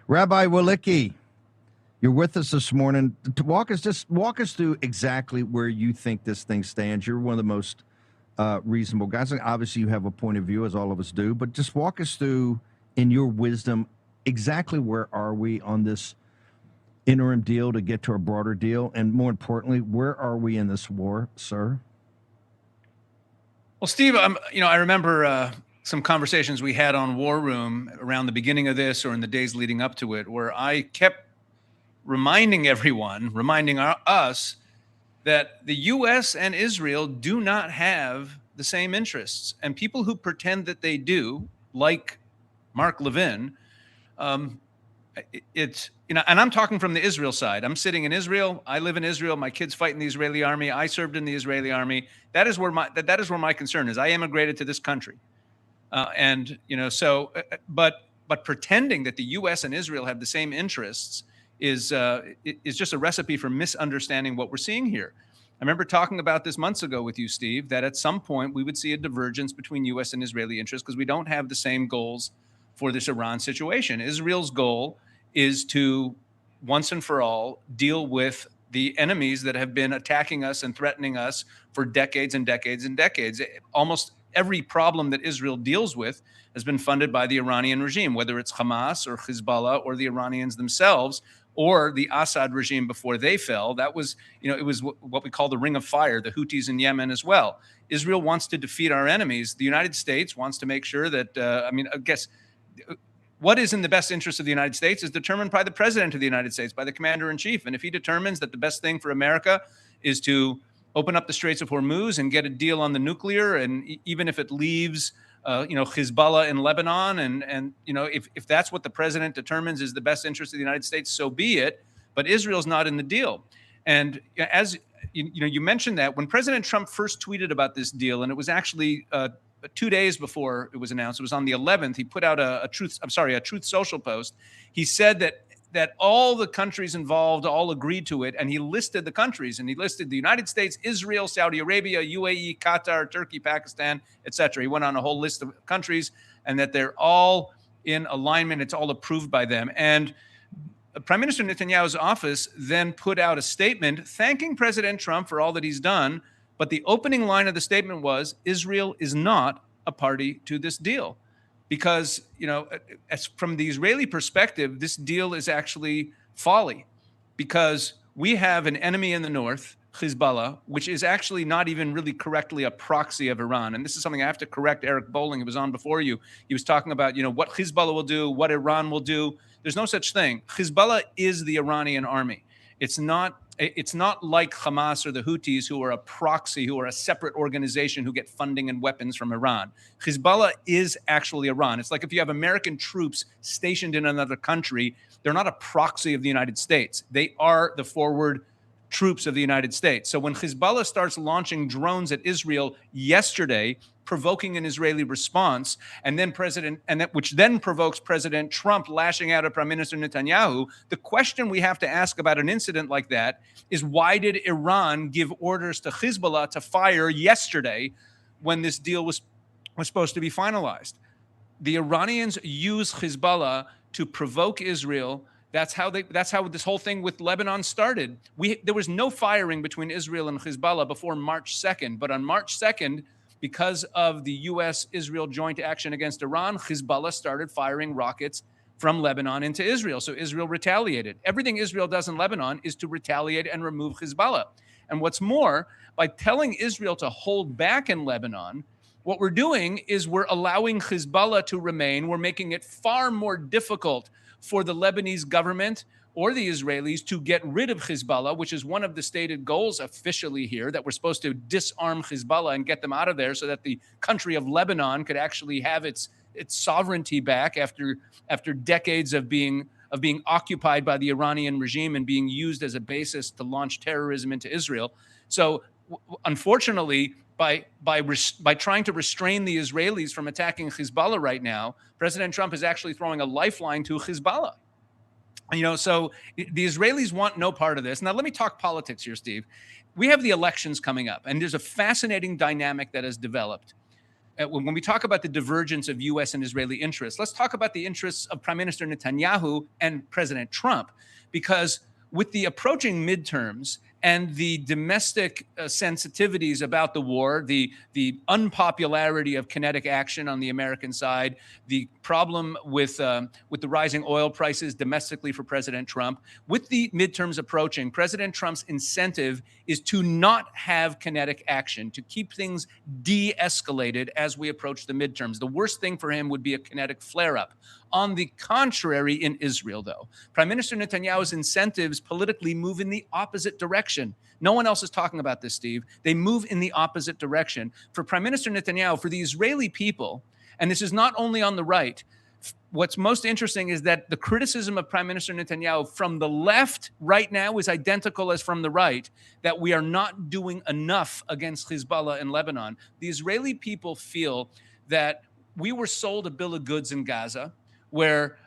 Rabbi Wolicki, you're with us this morning to walk us through exactly where you think this thing stands. You're one of the most reasonable guys. Obviously, you have a point of view, as all of us do, but just walk us through, in your wisdom, exactly where are we on this interim deal to get to a broader deal, and more importantly, where are we in this war, sir? Well, Steve, I remember some conversations we had on War Room around the beginning of this or in the days leading up to it, where I kept reminding us that the U.S. and Israel do not have the same interests. And people who pretend that they do, like Mark Levin, and I'm talking from the Israel side. I'm sitting in Israel. I live in Israel. My kids fight in the Israeli army. I served in the Israeli army. That is where my concern is. I immigrated to this country, but pretending that the U.S. and Israel have the same interests is just a recipe for misunderstanding what we're seeing here. I remember talking about this months ago with you, Steve, that at some point we would see a divergence between U.S. and Israeli interests because we don't have the same goals for this Iran situation. Israel's goal is to, once and for all, deal with the enemies that have been attacking us and threatening us for decades and decades and decades. Almost every problem that Israel deals with has been funded by the Iranian regime, whether it's Hamas or Hezbollah or the Iranians themselves or the Assad regime before they fell. That was, it was what we call the Ring of Fire, the Houthis in Yemen as well. Israel wants to defeat our enemies. The United States wants to make sure that, I guess, what is in the best interest of the United States is determined by the president of the United States, by the commander in chief. And if he determines that the best thing for America is to open up the Straits of Hormuz and get a deal on the nuclear, and even if it leaves, Hezbollah in Lebanon, and if that's what the president determines is the best interest of the United States, so be it. But Israel's not in the deal. And as you mentioned that when President Trump first tweeted about this deal, and it was actually 2 days before it was announced, it was on the 11th, he put out a Truth Social post. He said that all the countries involved all agreed to it, and he listed the countries, and he listed the United States, Israel, Saudi Arabia, UAE, Qatar, Turkey, Pakistan, etc. He went on a whole list of countries, and that they're all in alignment. It's all approved by them. And Prime Minister Netanyahu's office then put out a statement thanking President Trump for all that he's done. But the opening line of the statement was, Israel is not a party to this deal. Because, as from the Israeli perspective, this deal is actually folly. Because we have an enemy in the north, Hezbollah, which is actually not even really correctly a proxy of Iran. And this is something I have to correct Erick Bowling, who was on before you. He was talking about, what Hezbollah will do, what Iran will do. There's no such thing. Hezbollah is the Iranian army. It's not like Hamas or the Houthis, who are a proxy, who are a separate organization who get funding and weapons from Iran. Hezbollah is actually Iran. It's like if you have American troops stationed in another country, they're not a proxy of the United States. They are the forward troops of the United States. So when Hezbollah starts launching drones at Israel yesterday, provoking an Israeli response, which then provokes President Trump lashing out at Prime Minister Netanyahu, the question we have to ask about an incident like that is, why did Iran give orders to Hezbollah to fire yesterday when this deal was supposed to be finalized? The Iranians use Hezbollah to provoke Israel. That's how this whole thing with Lebanon started. There was no firing between Israel and Hezbollah before March 2nd, but on March 2nd, because of the U.S.-Israel joint action against Iran, Hezbollah started firing rockets from Lebanon into Israel. So Israel retaliated. Everything Israel does in Lebanon is to retaliate and remove Hezbollah. And what's more, by telling Israel to hold back in Lebanon, what we're doing is we're allowing Hezbollah to remain. We're making it far more difficult for the Lebanese government or the Israelis to get rid of Hezbollah, which is one of the stated goals officially here, that we're supposed to disarm Hezbollah and get them out of there so that the country of Lebanon could actually have its sovereignty back after decades of being occupied by the Iranian regime and being used as a basis to launch terrorism into Israel. So unfortunately, by trying to restrain the Israelis from attacking Hezbollah right now, President Trump is actually throwing a lifeline to Hezbollah. So the Israelis want no part of this. Now, let me talk politics here, Steve. We have the elections coming up, and there's a fascinating dynamic that has developed. when we talk about the divergence of U.S. and Israeli interests, let's talk about the interests of Prime Minister Netanyahu and President Trump, because with the approaching midterms and the domestic sensitivities about the war, the unpopularity of kinetic action on the American side, the problem with the rising oil prices domestically for President Trump, with the midterms approaching, President Trump's incentive is to not have kinetic action, to keep things de-escalated as we approach the midterms. The worst thing for him would be a kinetic flare-up. On the contrary, in Israel, though, Prime Minister Netanyahu's incentives politically move in the opposite direction. No one else is talking about this, Steve. They move in the opposite direction. For Prime Minister Netanyahu, for the Israeli people, and this is not only on the right, what's most interesting is that the criticism of Prime Minister Netanyahu from the left right now is identical as from the right, that we are not doing enough against Hezbollah in Lebanon. The Israeli people feel that we were sold a bill of goods in Gaza, where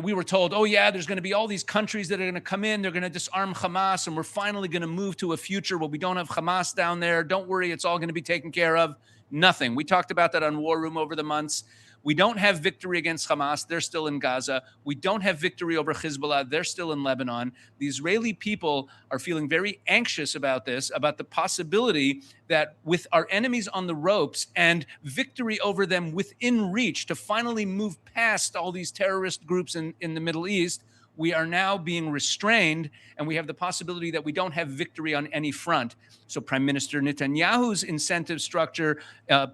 we were told, oh, yeah, there's going to be all these countries that are going to come in. They're going to disarm Hamas, and we're finally going to move to a future where we don't have Hamas down there. Don't worry, it's all going to be taken care of. Nothing. We talked about that on War Room over the months. We don't have victory against Hamas. They're still in Gaza. We don't have victory over Hezbollah. They're still in Lebanon. The Israeli people are feeling very anxious about this, about the possibility that with our enemies on the ropes and victory over them within reach to finally move past all these terrorist groups in the Middle East, we are now being restrained, and we have the possibility that we don't have victory on any front. So Prime Minister Netanyahu's incentive structure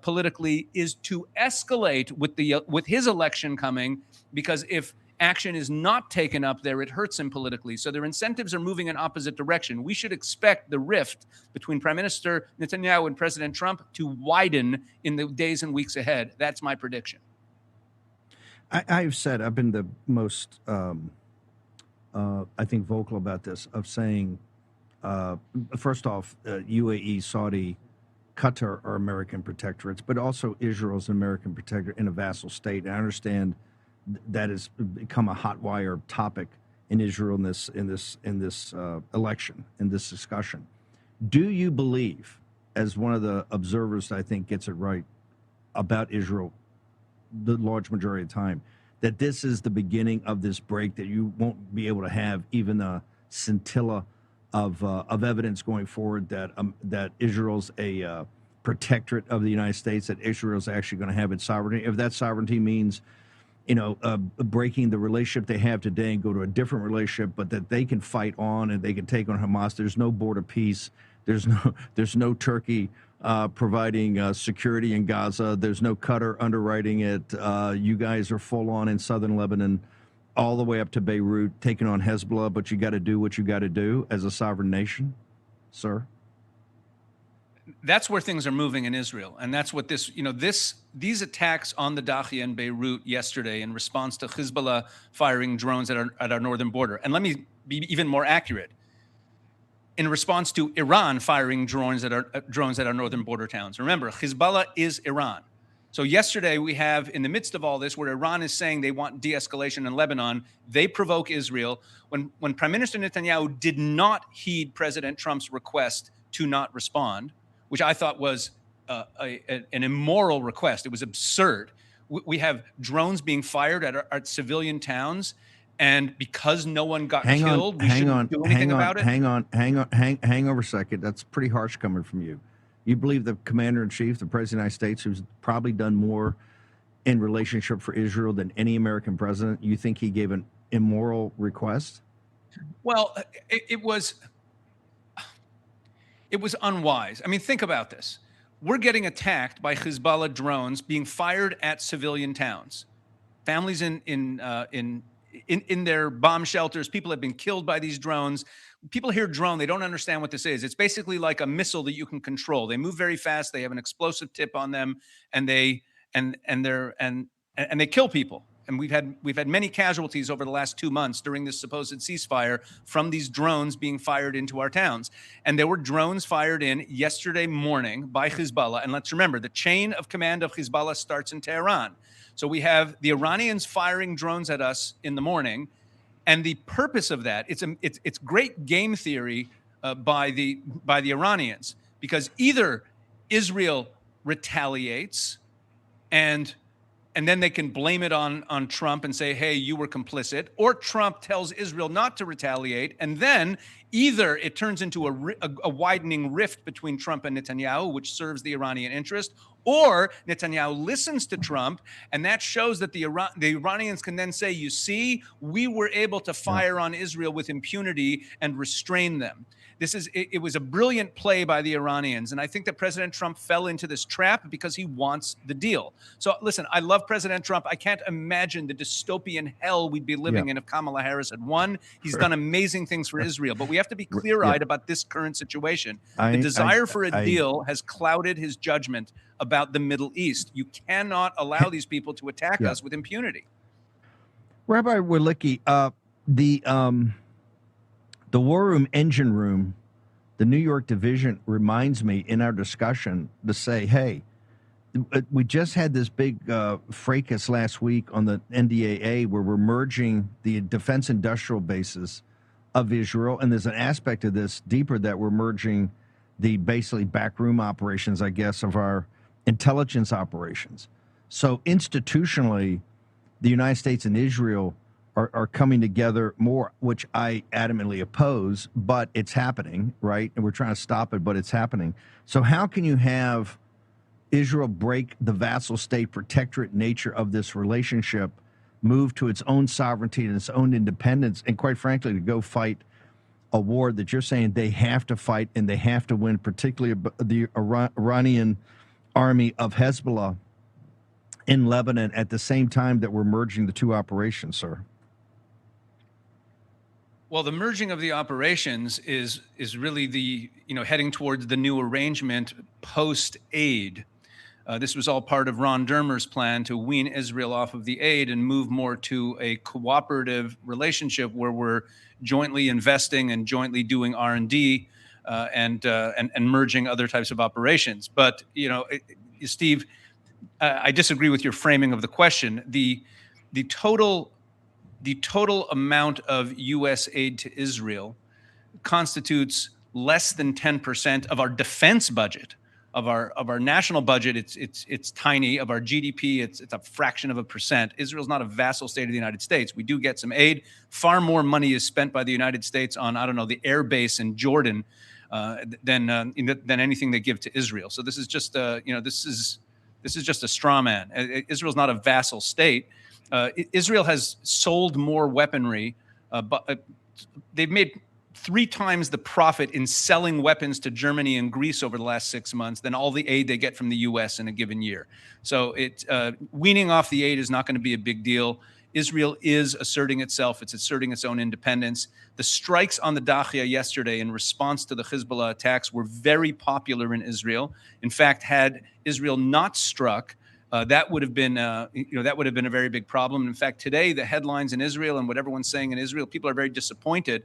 politically is to escalate with his election coming, because if action is not taken up there, it hurts him politically. So their incentives are moving in opposite direction. We should expect the rift between Prime Minister Netanyahu and President Trump to widen in the days and weeks ahead. That's my prediction. I've been the most I think, vocal about this, of saying, first off, UAE, Saudi, Qatar are American protectorates, but also Israel's an American protectorate in a vassal state. And I understand that has become a hot wire topic in Israel in this election, in this discussion. Do you believe, as one of the observers I think gets it right about Israel the large majority of the time, that this is the beginning of this break, that you won't be able to have even a scintilla of evidence going forward that Israel's a protectorate of the United States, that Israel's actually going to have its sovereignty? If that sovereignty means, breaking the relationship they have today and go to a different relationship, but that they can fight on and they can take on Hamas. There's no border peace. There's no Turkey providing security in Gaza. There's no Qatar underwriting it. You guys are full on in southern Lebanon, all the way up to Beirut, taking on Hezbollah, but you got to do what you got to do as a sovereign nation, sir. That's where things are moving in Israel. And that's what these attacks on the Dahiya and Beirut yesterday in response to Hezbollah firing drones at our northern border. And let me be even more accurate. In response to Iran firing drones at our northern border towns. Remember, Hezbollah is Iran. So yesterday we have, in the midst of all this, where Iran is saying they want de-escalation in Lebanon, they provoke Israel. When Prime Minister Netanyahu did not heed President Trump's request to not respond, which I thought was an immoral request. It was absurd. We have drones being fired at civilian towns, and because no one got killed, we shouldn't do anything about it? Hang over a second. That's pretty harsh coming from you. You believe the commander-in-chief, the president of the United States, who's probably done more in relationship for Israel than any American president, you think he gave an immoral request? Well, it was unwise. I mean, think about this. We're getting attacked by Hezbollah drones being fired at civilian towns. Families in their bomb shelters, people have been killed by these drones. People hear drone, they don't understand what this is. It's basically like a missile that you can control. They move very fast, they have an explosive tip on them, and they kill people. And we've had many casualties over the last 2 months during this supposed ceasefire from these drones being fired into our towns. And there were drones fired in yesterday morning by Hezbollah. And let's remember, the chain of command of Hezbollah starts in Tehran. So we have the Iranians firing drones at us in the morning, and the purpose of that, it's great game theory by the Iranians, because either Israel retaliates and then they can blame it on Trump and say, hey, you were complicit, or Trump tells Israel not to retaliate, and then either it turns into a widening rift between Trump and Netanyahu, which serves the Iranian interest, or Netanyahu listens to Trump, and that shows that the Iranians can then say, you see, we were able to fire on Israel with impunity and restrain them. It was a brilliant play by the Iranians. And I think that President Trump fell into this trap because he wants the deal. So listen, I love President Trump. I can't imagine the dystopian hell we'd be living in if Kamala Harris had won. He's done amazing things for Israel, but we have to be clear-eyed about this current situation. The desire for a deal has clouded his judgment about the Middle East. You cannot allow these people to attack us with impunity. Rabbi Wolicki, the War Room Engine Room, the New York division reminds me in our discussion to say, hey, we just had this big fracas last week on the NDAA where we're merging the defense industrial bases of Israel. And there's an aspect of this deeper that we're merging the basically backroom operations, I guess, of our intelligence operations. So institutionally, the United States and Israel are coming together more, which I adamantly oppose, but it's happening, right? And we're trying to stop it, but it's happening. So how can you have Israel break the vassal state protectorate nature of this relationship, move to its own sovereignty and its own independence, and quite frankly, to go fight a war that you're saying they have to fight and they have to win, particularly the Iranian army of Hezbollah in Lebanon at the same time that we're merging the two operations, sir? Well, the merging of the operations is really the, heading towards the new arrangement post-aid. This was all part of Ron Dermer's plan to wean Israel off of the aid and move more to a cooperative relationship where we're jointly investing and jointly doing R&D and merging other types of operations. But, Steve, I disagree with your framing of the question. The total amount of U.S. aid to Israel constitutes less than 10% of our defense budget. Of our national budget, it's tiny. Of our GDP, it's a fraction of a percent. Israel's not a vassal state of the United States. We do get some aid. Far more money is spent by the United States on, the air base in Jordan than anything they give to Israel. So this is just this is just a straw man. Israel's not a vassal state. Israel has sold more weaponry, but they've made 3 times the profit in selling weapons to Germany and Greece over the last 6 months than all the aid they get from the U.S. in a given year. So weaning off the aid is not going to be a big deal. Israel is asserting itself. It's asserting its own independence. The strikes on the Dahia yesterday in response to the Hezbollah attacks were very popular in Israel. In fact, had Israel not struck, that would have been a very big problem. In fact, today the headlines in Israel and what everyone's saying in Israel, people are very disappointed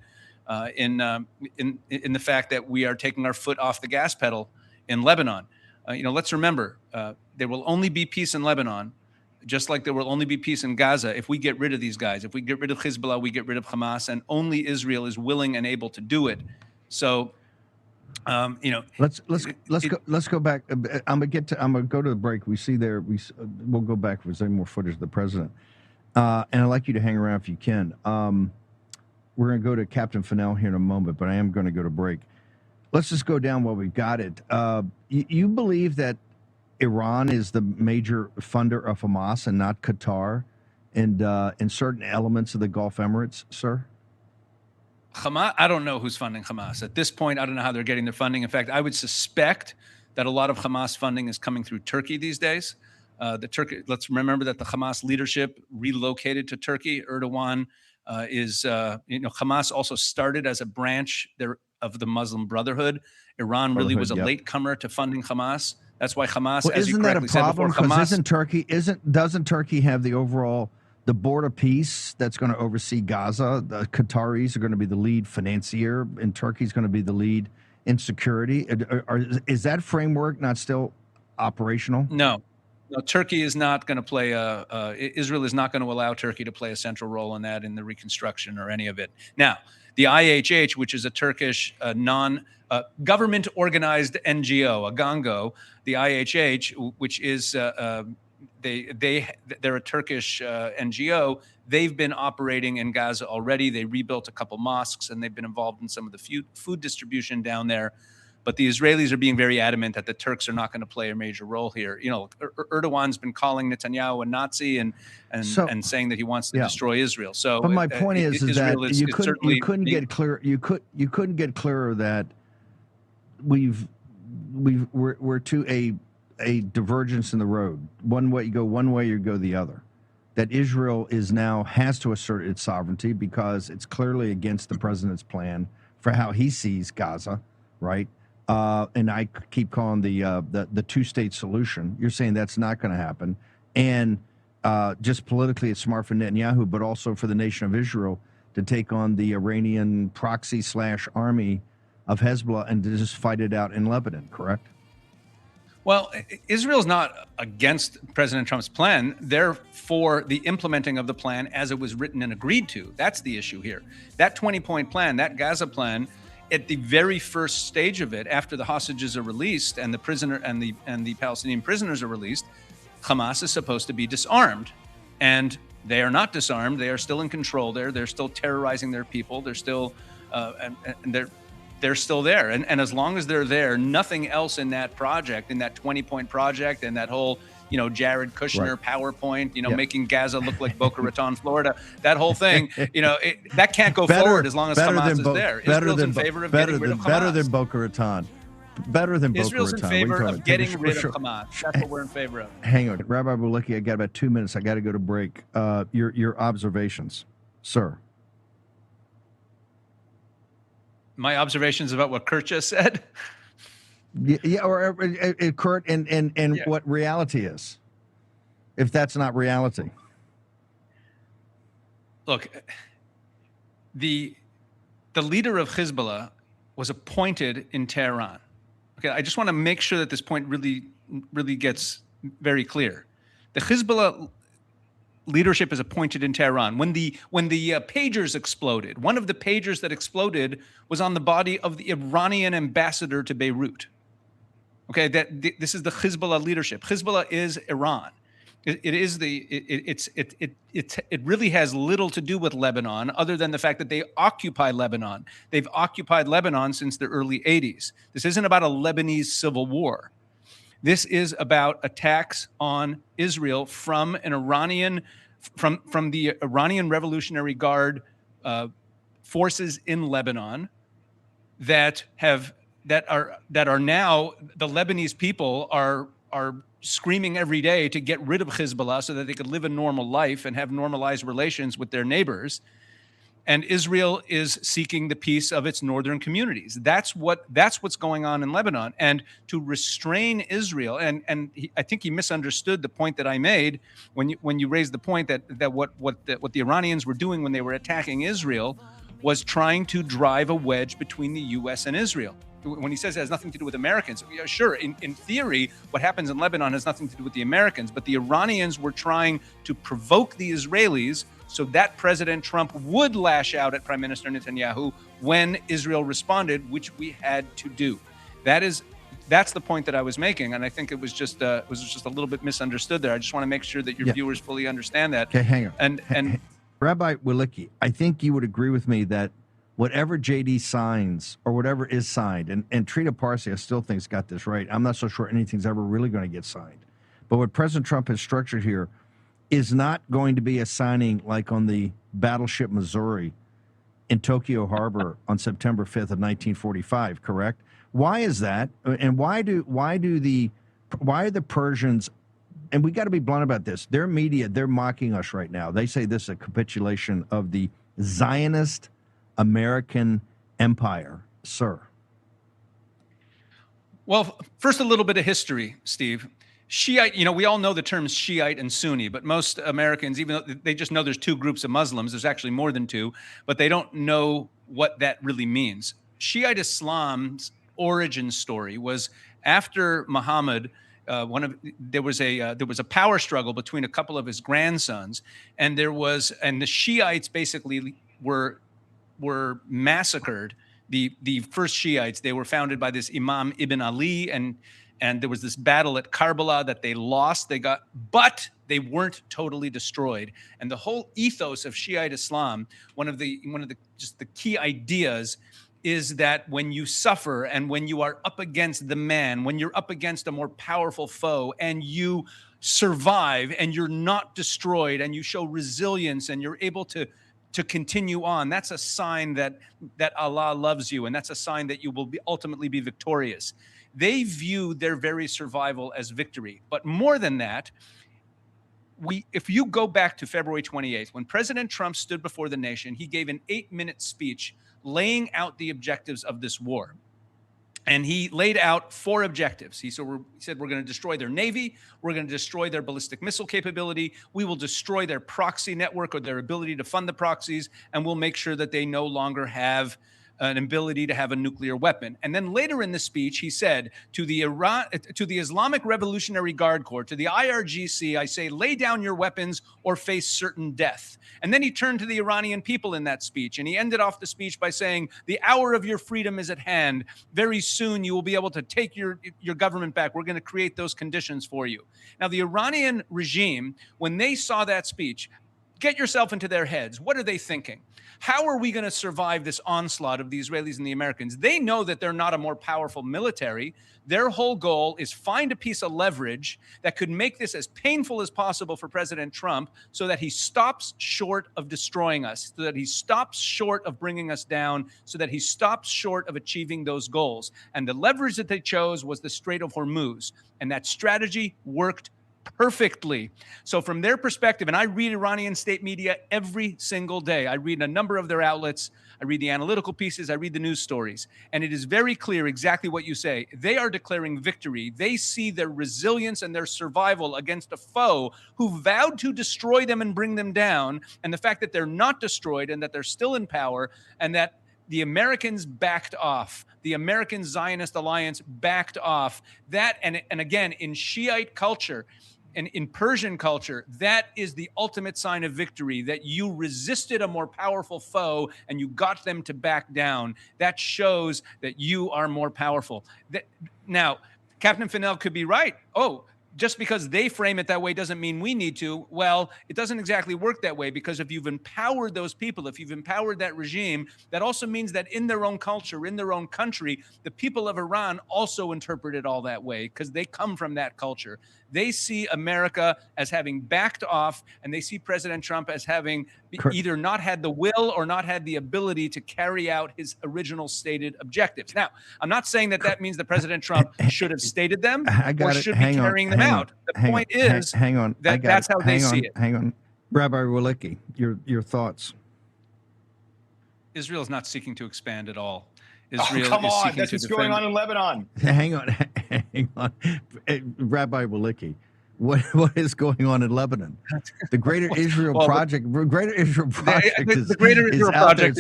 in the fact that we are taking our foot off the gas pedal in Lebanon. Let's remember, there will only be peace in Lebanon, just like there will only be peace in Gaza if we get rid of these guys. If we get rid of Hezbollah, we get rid of Hamas, and only Israel is willing and able to do it. So, let's go back. I'm gonna go to the break. We'll go back for some more footage of the president, and I'd like you to hang around if you can. We're going to go to Captain Fennell here in a moment, but I am going to go to break. Let's just go down while we've got it. You believe that Iran is the major funder of Hamas and not Qatar and in certain elements of the Gulf Emirates, sir? Hamas, I don't know who's funding Hamas. At this point, I don't know how they're getting their funding. In fact, I would suspect that a lot of Hamas funding is coming through Turkey these days. Let's remember that the Hamas leadership relocated to Turkey. Erdogan Hamas also started as a branch of the Muslim Brotherhood. Iran really was a latecomer to funding Hamas. That's why Hamas, as you correctly said before, doesn't Turkey have the board of peace that's going to oversee Gaza? The Qataris are going to be the lead financier, and Turkey's going to be the lead in security. Is that framework not still operational? No, Turkey is not going to play Israel is not going to allow Turkey to play a central role in that, in the reconstruction or any of it. Now, the IHH, which is a Turkish non-government organized NGO, a Gongo, the IHH, which is they're a Turkish NGO. They've been operating in Gaza already. They rebuilt a couple mosques, and they've been involved in some of the food distribution down there. But the Israelis are being very adamant that the Turks are not going to play a major role here. You know, Erdogan's been calling Netanyahu a Nazi and saying that he wants to destroy Israel. So, but my point is Israel that is you couldn't get clear. You couldn't get clearer that we're to a divergence in the road. One way you go one way, you go the other. That Israel has to assert its sovereignty because it's clearly against the president's plan for how he sees Gaza, right? And I keep calling the two-state solution. You're saying that's not going to happen, and just politically, it's smart for Netanyahu, but also for the nation of Israel to take on the Iranian proxy / army of Hezbollah and to just fight it out in Lebanon. Correct? Well, Israel's not against President Trump's plan. They're for the implementing of the plan as it was written and agreed to. That's the issue here. That 20-point plan, that Gaza plan, at the very first stage of it, after the hostages are released and the prisoner and the Palestinian prisoners are released, Hamas is supposed to be disarmed, and they are not disarmed. They are still in control there. They're still terrorizing their people. They're still they're still there. And as long as they're there, nothing else in that project, in that 20-point project, and that whole, Jared Kushner PowerPoint, making Gaza look like Boca Raton, Florida, that whole thing, that can't go forward as long as Hamas is there. Israel's in favor of getting rid of Hamas. Better than Boca Raton. Better than Boca Raton. Israel's in favor of getting rid of Hamas. That's what we're in favor of. Hang on. Rabbi Wolicki, I got about 2 minutes. I got to go to break. Your observations, sir. My observations about what Kurt just said? Yeah, or Kurt, and what reality is, if that's not reality. Look, the leader of Hezbollah was appointed in Tehran. Okay, I just want to make sure that this point really gets very clear. The Hezbollah leadership is appointed in Tehran. When the pagers exploded, one of the pagers that exploded was on the body of the Iranian ambassador to Beirut. Okay, this is the Hezbollah leadership. Hezbollah is Iran. It really has little to do with Lebanon, other than the fact that they occupy Lebanon. They've occupied Lebanon since the early 80s. This isn't about a Lebanese civil war. This is about attacks on Israel from the Iranian Revolutionary Guard forces in Lebanon that are now, the Lebanese people are screaming every day to get rid of Hezbollah so that they could live a normal life and have normalized relations with their neighbors. And Israel is seeking the peace of its northern communities. That's what's going on in Lebanon. And to restrain Israel, I think he misunderstood the point that I made when you raised the point that what the Iranians were doing when they were attacking Israel was trying to drive a wedge between the U.S. and Israel. When he says it has nothing to do with Americans, yeah, sure, in theory, what happens in Lebanon has nothing to do with the Americans, but the Iranians were trying to provoke the Israelis so that President Trump would lash out at Prime Minister Netanyahu when Israel responded, which we had to do. That's the point that I was making, and I think it was just a little bit misunderstood there. I just want to make sure that your viewers fully understand that. Okay, hang on. And Rabbi Wolicki, I think you would agree with me that whatever JD signs or whatever is signed, and Trina Parsi, I still think, has got this right. I'm not so sure anything's ever really going to get signed. But what President Trump has structured here is not going to be a signing like on the battleship Missouri in Tokyo Harbor on September 5th of 1945, correct? Why is that? And why are the Persians, and we got to be blunt about this, their media, they're mocking us right now. They say this is a capitulation of the Zionist American empire, sir. Well, first, a little bit of history, Steve. Shiite, we all know the terms Shiite and Sunni, but most Americans, even though they just know there's two groups of Muslims, there's actually more than two, but they don't know what that really means. Shiite Islam's origin story was after Muhammad. There was a power struggle between a couple of his grandsons, and the Shiites basically were massacred. The first Shiites, they were founded by this Imam Ibn Ali, and And there was this battle at Karbala that they lost. But they weren't totally destroyed. And the whole ethos of Shiite Islam, one of the just the key ideas, is that when you suffer and when you are up against the man, when you're up against a more powerful foe, and you survive and you're not destroyed and you show resilience and you're able to continue on, that's a sign that Allah loves you, and that's a sign that you will ultimately be victorious. They view their very survival as victory. But more than that, if you go back to February 28th, when President Trump stood before the nation, he gave an 8-minute speech laying out the objectives of this war. And he laid out 4 objectives. He said, we're going to destroy their Navy. We're going to destroy their ballistic missile capability. We will destroy their proxy network, or their ability to fund the proxies. And we'll make sure that they no longer have an ability to have a nuclear weapon. And then later in the speech, he said to the Islamic Revolutionary Guard Corps, to the IRGC, I say, lay down your weapons or face certain death. And then he turned to the Iranian people in that speech, and he ended off the speech by saying, the hour of your freedom is at hand. Very soon you will be able to take your government back. We're going to create those conditions for you. Now, the Iranian regime, when they saw that speech, get yourself into their heads. What are they thinking? How are we going to survive this onslaught of the Israelis and the Americans? They know that they're not a more powerful military. Their whole goal is find a piece of leverage that could make this as painful as possible for President Trump, so that he stops short of destroying us, so that he stops short of bringing us down, so that he stops short of achieving those goals. And the leverage that they chose was the Strait of Hormuz. And that strategy worked perfectly. So from their perspective, and I read Iranian state media every single day. I read a number of their outlets. I read the analytical pieces. I read the news stories. And it is very clear exactly what you say. They are declaring victory. They see their resilience and their survival against a foe who vowed to destroy them and bring them down. And the fact that they're not destroyed and that they're still in power, and that the Americans backed off. The American Zionist Alliance backed off. That, and again, in Shiite culture, and in Persian culture, that is the ultimate sign of victory, that you resisted a more powerful foe and you got them to back down. That shows that you are more powerful. Now, Captain Fennell could be right. Oh, just because they frame it that way doesn't mean we need to. Well, it doesn't exactly work that way, because if you've empowered those people, if you've empowered that regime, that also means that in their own culture, in their own country, the people of Iran also interpret it all that way, because they come from that culture. They see America as having backed off, and they see President Trump as having either not had the will or not had the ability to carry out his original stated objectives. Now, I'm not saying that means that President Trump should have stated them or should be carrying them out. The point is that that's how they see it. Hang on. Rabbi Wolicki, your thoughts. Israel is not seeking to expand at all. Israel come on, that's what's going on in Lebanon. Hang on. Rabbi Wolicki, what is going on in Lebanon? The Greater Israel Project. The Greater Israel Project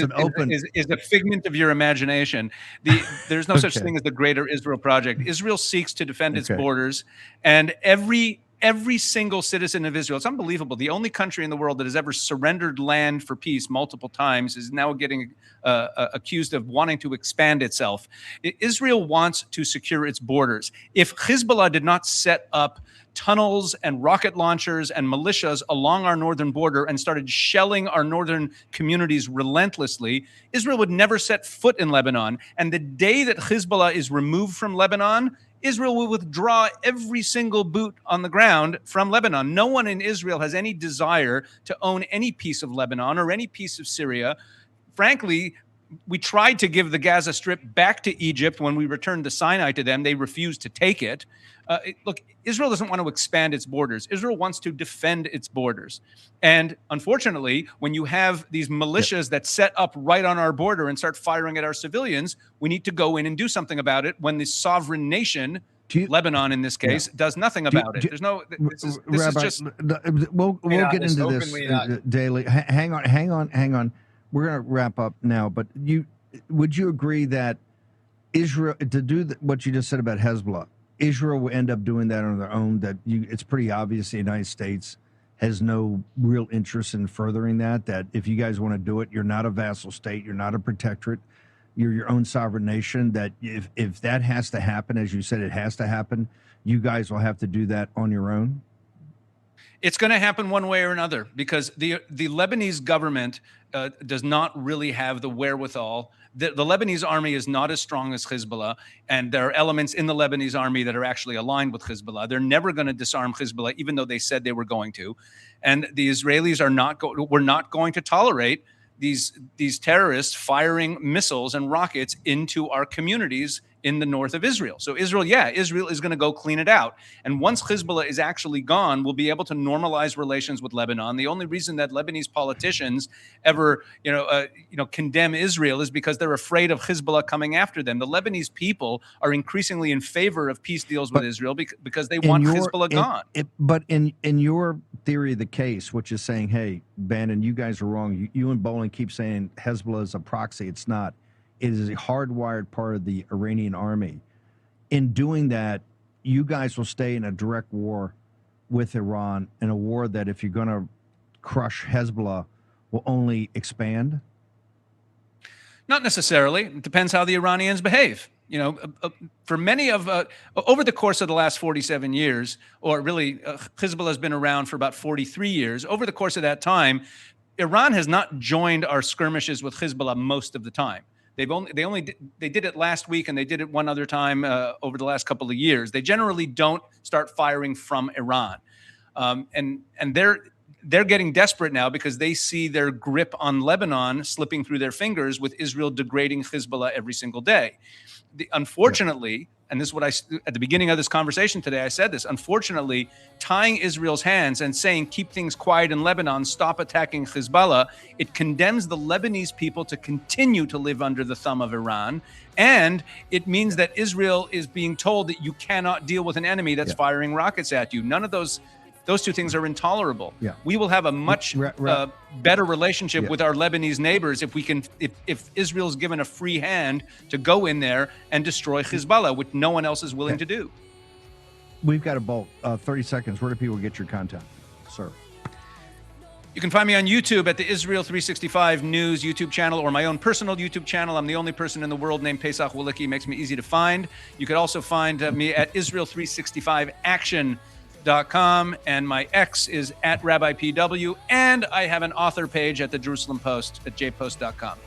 is a figment of your imagination. There's no such thing as the Greater Israel Project. Israel seeks to defend its borders, and every single citizen of Israel, it's unbelievable. The only country in the world that has ever surrendered land for peace multiple times is now getting accused of wanting to expand itself. Israel wants to secure its borders. If Hezbollah did not set up tunnels and rocket launchers and militias along our northern border and started shelling our northern communities relentlessly, Israel would never set foot in Lebanon. And the day that Hezbollah is removed from Lebanon, Israel will withdraw every single boot on the ground from Lebanon. No one in Israel has any desire to own any piece of Lebanon or any piece of Syria. Frankly, we tried to give the Gaza Strip back to Egypt when we returned the Sinai to them. They refused to take it. Look, Israel doesn't want to expand its borders. Israel wants to defend its borders. And unfortunately, when you have these militias that set up right on our border and start firing at our civilians, we need to go in and do something about it when the sovereign nation, Lebanon in this case, does nothing about it. There's no, this is just... We'll get into this daily. Hang on. We're going to wrap up now, but would you agree that Israel, to do what you just said about Hezbollah, Israel will end up doing that on their own? That it's pretty obvious the United States has no real interest in furthering that if you guys want to do it, you're not a vassal state, you're not a protectorate, you're your own sovereign nation, that if that has to happen, as you said, it has to happen, you guys will have to do that on your own? It's going to happen one way or another, because the Lebanese government does not really have the wherewithal. The Lebanese army is not as strong as Hezbollah, and there are elements in the Lebanese army that are actually aligned with Hezbollah. They're never going to disarm Hezbollah, even though they said they were going to. And the Israelis we're not going to tolerate these terrorists firing missiles and rockets into our communities in the north of Israel. So Israel is going to go clean it out. And once Hezbollah is actually gone, we'll be able to normalize relations with Lebanon. The only reason that Lebanese politicians ever, condemn Israel is because they're afraid of Hezbollah coming after them. The Lebanese people are increasingly in favor of peace deals with Israel because they want Hezbollah gone. But in your theory of the case, which is saying, hey, Bannon, you guys are wrong. You and Bolin keep saying Hezbollah is a proxy. It's not. It is a hardwired part of the Iranian army. In doing that, you guys will stay in a direct war with Iran, in a war that, if you're going to crush Hezbollah, will only expand? Not necessarily. It depends how the Iranians behave. For many of over the course of the last 47 years, or really Hezbollah has been around for about 43 years. Over the course of that time, Iran has not joined our skirmishes with Hezbollah most of the time. They did it last week, and they did it one other time over the last couple of years. They generally don't start firing from Iran, and they're getting desperate now because they see their grip on Lebanon slipping through their fingers, with Israel degrading Hezbollah every single day. Unfortunately, and this is what at the beginning of this conversation today, I said this, unfortunately, tying Israel's hands and saying, keep things quiet in Lebanon, stop attacking Hezbollah, it condemns the Lebanese people to continue to live under the thumb of Iran. And it means that Israel is being told that you cannot deal with an enemy that's firing rockets at you. None of those two things are intolerable. Yeah. We will have a much better relationship with our Lebanese neighbors if Israel's given a free hand to go in there and destroy Hezbollah, which no one else is willing to do. We've got a bolt. 30 seconds. Where do people get your content, sir? You can find me on YouTube at the Israel 365 News YouTube channel, or my own personal YouTube channel. I'm the only person in the world named Pesach Wolicki. Makes me easy to find. You could also find me at Israel365action.com, and my X is at Rabbi PW, and I have an author page at the Jerusalem Post at jpost.com.